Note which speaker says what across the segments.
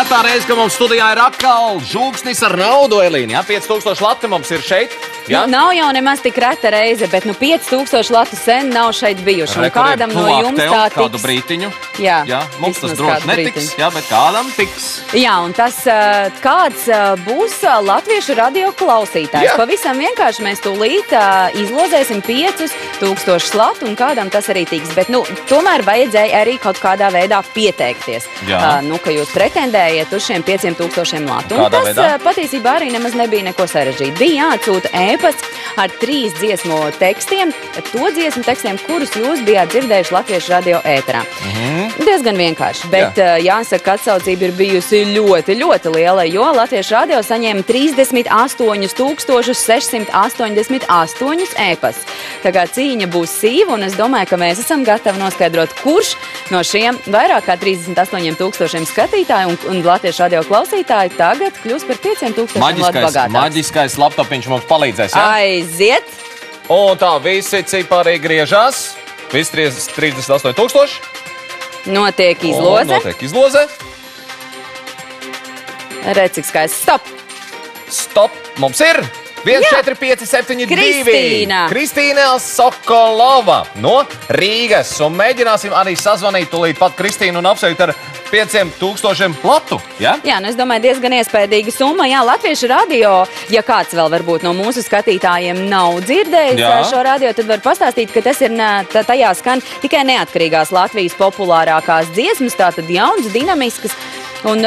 Speaker 1: Retā reize, ka mums studijā ir atkal žūksnis ar naudu, Elīna. 5000 lati mums ir šeit.
Speaker 2: Nu, nav jau nemaz tik reta reize, bet 5000 latu sen nav šeit bijuši. Un kādam no jums tā tiks.
Speaker 1: Kādu brītiņu.
Speaker 2: Jā,
Speaker 1: mums tas droši netiks, bet kādam tiks.
Speaker 2: Jā, un tas kāds būs latviešu radio klausītājs. Pavisam vienkārši mēs tūlīt izlozēsim 5000 latu, un kādam tas arī tiks. Bet, tomēr vajadzēja arī kaut kādā veidā pieteikties. Ka jūs pretendējat uz šiem 5000 latu. Un tas patiesībā arī nemaz nebija neko sarežģīt. Bija jāatsūta e-pasts ar 3 dziesmu tekstiem, to dziesmu tekstiem, kurus jūs bijāt dzirdējuši latviešu radio ēterā. Diezgan vienkārši, bet jāsaka, ka atsaucība ir bijusi ļoti, ļoti liela, jo latviešu radio saņēma 38688 e-pasts. Tā kā cīņa būs sīva, un es domāju, ka mēs esam gatavi noskaidrot, kurš no šiem vairāk kā 38,000 skatītāju un latviešu radio klausītāju tagad kļūs par 5000 latu bagātāks.
Speaker 1: Maģiskais laptopiņš mums palīdzēs, jā?
Speaker 2: Aiziet!
Speaker 1: Un tā, visi cipari griežās. Visi 38,000.
Speaker 2: Notiek izloze.
Speaker 1: Notiek izloze.
Speaker 2: Redz, cik skaisti. Stop!
Speaker 1: Stop! Mums ir 1, 4, 5, 7, 2. Kristīna Sokolova no Rīgas. Un mēģināsim arī sazvanīt tūlīt pat Kristīnu un apsveikt ar 5000 latu. Ja?
Speaker 2: Jā, es domāju, diezgan iespējīga summa. Jā, latviešu radio, ja kāds vēl varbūt no mūsu skatītājiem nav dzirdējis šo radio, tad var pastāstīt, ka tas ir tajā skan tikai neatkarīgās Latvijas populārākās dziesmas, tātad jauns, dinamisks. Un,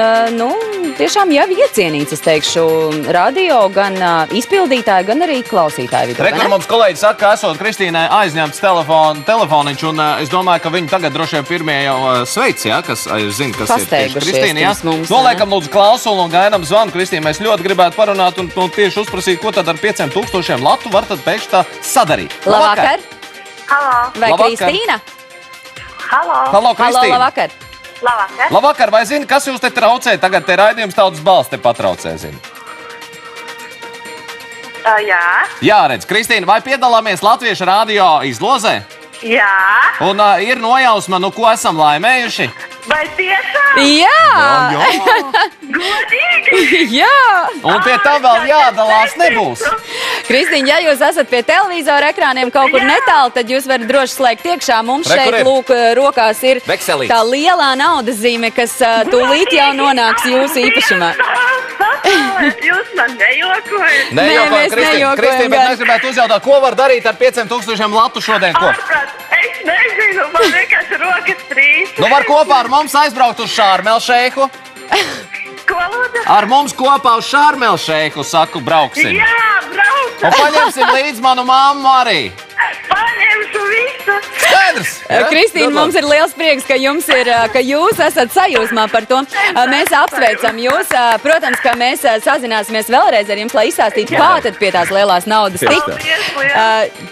Speaker 2: tiešām jau iecienīts, es teikšu, radio, gan izpildītāji, gan arī klausītāji vidū.
Speaker 1: Rekur mums kolēģi saka, ka esot Kristīnai aizņemts telefoniņš, un es domāju, ka viņi tagad droši vien pirmie jau sveic, kas zina, kas ir tieši Kristīna. Noliekam lūdzu klausulu un gaidām zvanu. Kristīna, mēs ļoti gribētu parunāt un tieši uzprasīt, ko tad ar 5000 latu var tad pēkšņi tā sadarīt.
Speaker 2: Labvakar!
Speaker 3: Halo!
Speaker 2: Vai Kristīna?
Speaker 3: Halo!
Speaker 1: Halo, Kristīna!
Speaker 2: Labvakar!
Speaker 3: Labvakar!
Speaker 1: Labvakar, vai zini, kas jūs te traucē? Tagad te raidījums Tautas balss te patraucē, zini.
Speaker 3: Jā.
Speaker 1: Jā, redz, Kristīna, vai piedalāmies latviešu radio izlozē?
Speaker 3: Jā.
Speaker 1: Un ir nojausma, ko esam laimējuši?
Speaker 3: Vai tiešām?
Speaker 2: Jā!
Speaker 3: Godīgi!
Speaker 2: Jā!
Speaker 1: Un pie tā vēl jādalās nebūs.
Speaker 2: Kristīna, ja jūs esat pie televizora ekrāniem kaut kur netālu, tad jūs varat droši slēgt iekšā. Mums šeit, lūk, rokās ir
Speaker 1: vekselīts.
Speaker 2: Tā lielā naudas zīme, kas tūlīt jau nonāks jūsu īpašumā.
Speaker 3: Jūs man nejokojat?
Speaker 2: Nē, mēs nejokojam.
Speaker 1: Kristīna, bet mēs gribētu uzjautāt, ko var darīt ar 5000 latu šodien? Ko?
Speaker 3: Es nezinu, man vienkārši rokas trīs.
Speaker 1: Var kopā ar mums aizbraukt uz Šārmelšeiku?
Speaker 3: Ko lūdzu?
Speaker 1: Ar mums kopā uz Šārmelšeiku, saku, brauksim.
Speaker 3: Jā, brauksim.
Speaker 1: Un paņemsim līdz manu mammu arī.
Speaker 3: Paņemšu visu.
Speaker 1: Skaidrs!
Speaker 2: Kristīna, mums ir liels prieks, ka jūs esat sajūsmā par to. Mēs apsveicam jūs. Protams, ka mēs sazināsimies vēlreiz ar jums, lai izstāstītu, kā tad pie tās lielās naudas tikt.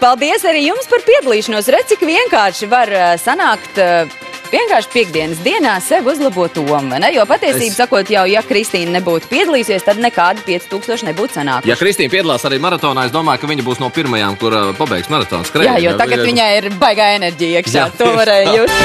Speaker 2: Paldies arī jums par piedalīšanos. Redz, cik vienkārši var sanākt vienkārši piekdienas dienā sev uzlabot domu, vai ne? Jo patiesībā sakot, jau, ja Kristīna nebūtu piedalījusies, tad nekādi 5000 nebūtu sanākuši.
Speaker 1: Ja Kristīna piedalās arī maratonā, es domāju, ka viņa būs no pirmajām, kur pabeigs maratonu skrējienu.
Speaker 2: Jā, jo tagad viņai ir baigā enerģija iekšā. To varēja just.